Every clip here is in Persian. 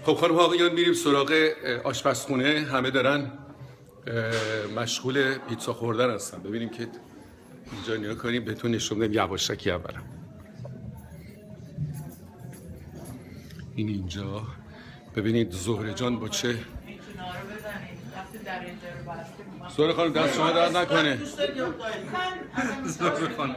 خب خانم ها آقایان میریم سراغ آشپزخونه. همه دارن مشغول پیتزا خوردن هستن. ببینیم که اینجا نیا کنیم بهتون نشون بدم یواشکی. اولا این اینجا ببینید زهره جان با چه زهره خانم دست شما درد نکنه. زهره خانم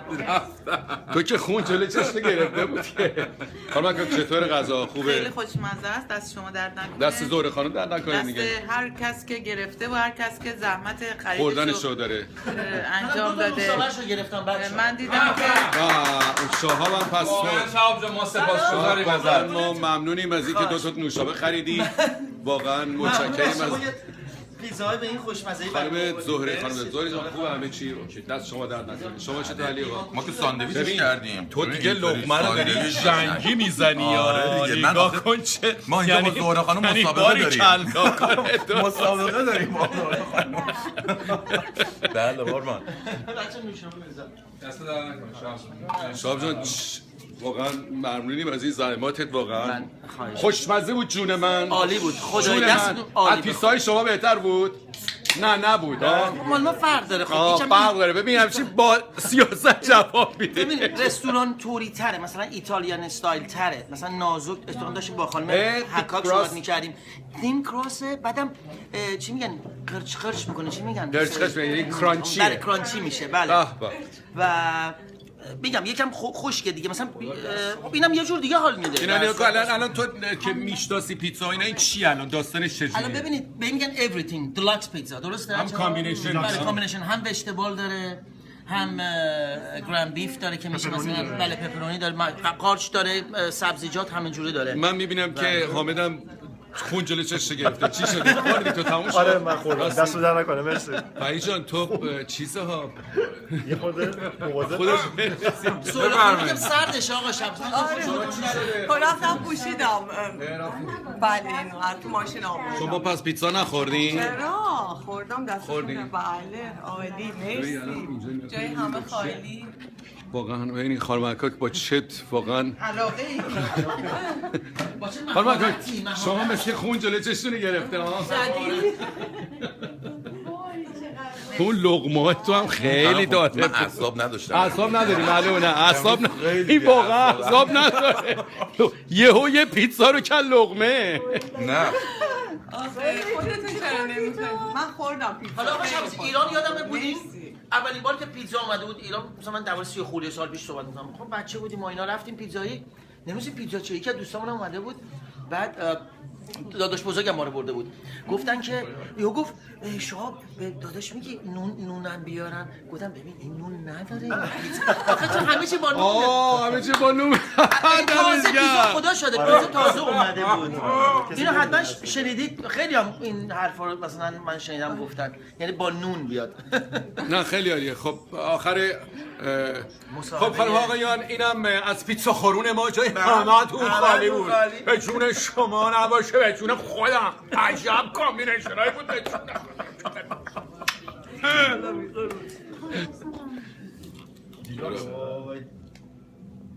تو که خون جلوی چشم گرفته بود که. خانم چطور غذا خوبه؟ خیلی خوشمزه است. دست شما درد نکنه. دست زهره خانم درد نکنه دیگه. دست هر کس که گرفته و هر کس که زحمت خوردنشو داره انجام داده. من دیدم که اون شاها هم پس شهاب جان ما سپاسگزاریم ازت. ما ممنونیم از اینکه دو تا نوشابه خریدی. واقعا متشکریم از پیتزاهای به این خوشمزه. خانم زهره. خانم زهره جان خوبه همه چی؟ اوکی دست شما درد نکنه. شما چطور علی آقا؟ ما که ساندویچش کردیم. تو دیگه لقمه رو داری جنگی میزنی یا نگاه کن چه ما اینجا با زهره خانم مسابقه داریم. مسابقه داریم با زهره خانم. بله بارمان بچه نوشابه بزن. دست درد نکنه شهاب جان واقعا ممنونیم از این زحماتت. واقعا خوشمزه بود. جون من عالی بود. خدای جون دست من عالی از پیتزای شما بهتر بود؟ نبود. مال ما فرق داره. خب فرق داره. ببین همچین با سیاست جواب میده. ببین رستوران توری تره، مثلا ایتالیان استایل تره، مثلا نازک. استفاده داشتیم با خانم حکاک صحبت می‌کردیم. تین کراسه. بعدم چی میگن؟ قرچ میکنه. چی میگن؟ قرچ یعنی کرانچیه. بله کرانچی میشه. بله. و میگم یکم خشکه دیگه. مثلا اینم یه جور دیگه حال میده. اینا الان تو که میشناسی پیتزا اینا این چی الان داستانش چجوریه؟ الان ببینید به میگن everything deluxe پیتزا، درسته؟ هم کامبینیشن. بله کامبینیشن. هم وجتبال داره، هم گراند بیف داره که میشه مثلا بله پپرونی داره، قارچ داره، سبزیجات همه جوره داره. من میبینم که حامدم خون جلوی چشم گرفته. چی شده؟ خوردی تو تموم شد؟ آره من خوردم. دست در نکنه. مرسی. پایی جان تو چیزها یه خورده مواظب خودش بفرمایید. سردشه آقا شب. رفتم پوشیدم. بله اینو تو ماشین آمد. شما پس پیتزا نخوردین؟ چرا؟ خوردم دستتونه. بله عالی. مرسی. جای همه خالی. واقعا این خانم حکاک با چت واقعا علاقه ای. خانم حکاک شما مثل خون جلوی چشتون گرفته ها. اون لقمه تو هم خیلی داده. من اعصاب نداشتم. اعصاب نداری معلومه. اعصاب این واقعا اعصاب نداره. یه پیتزا رو کل لقمه. نه خودتون چرا نمی‌فهمید؟ من خوردم پیتزا. حالا آقا شب ایران یادمه بودیم اولین بار که پیتزا اومده بود ایران، مثلا من دوباره 30 خورده سال پیش صحبت می‌کنم. خب بچه بودیم ما اینا رفتیم پیتزایی. نمی‌دونم پیتزا چه یکی از دوستامون اومده بود. بعد داداش بزرگم ما رو برده بود. گفتن که یهو گفت شهاب داداش میگی نونم بیارن. گفتم ببین این نون نداره. آخه تو همه چی با نون. همه چی با نون. تازه پیتزا خدا شده. پیتزا تازه اومده بود. اینو حتما شنیدید. خیلی هم این حرفا رو مثلا من شنیدم گفتن یعنی با نون بیاد. نه خیلی عالیه. خب آخر خب خانم آقایان اینم از پیتزا خورون ما. جای همتون خالی بود. به جون شما نباشه به جون خودم. عجب کامبینیشنایی بود. به جون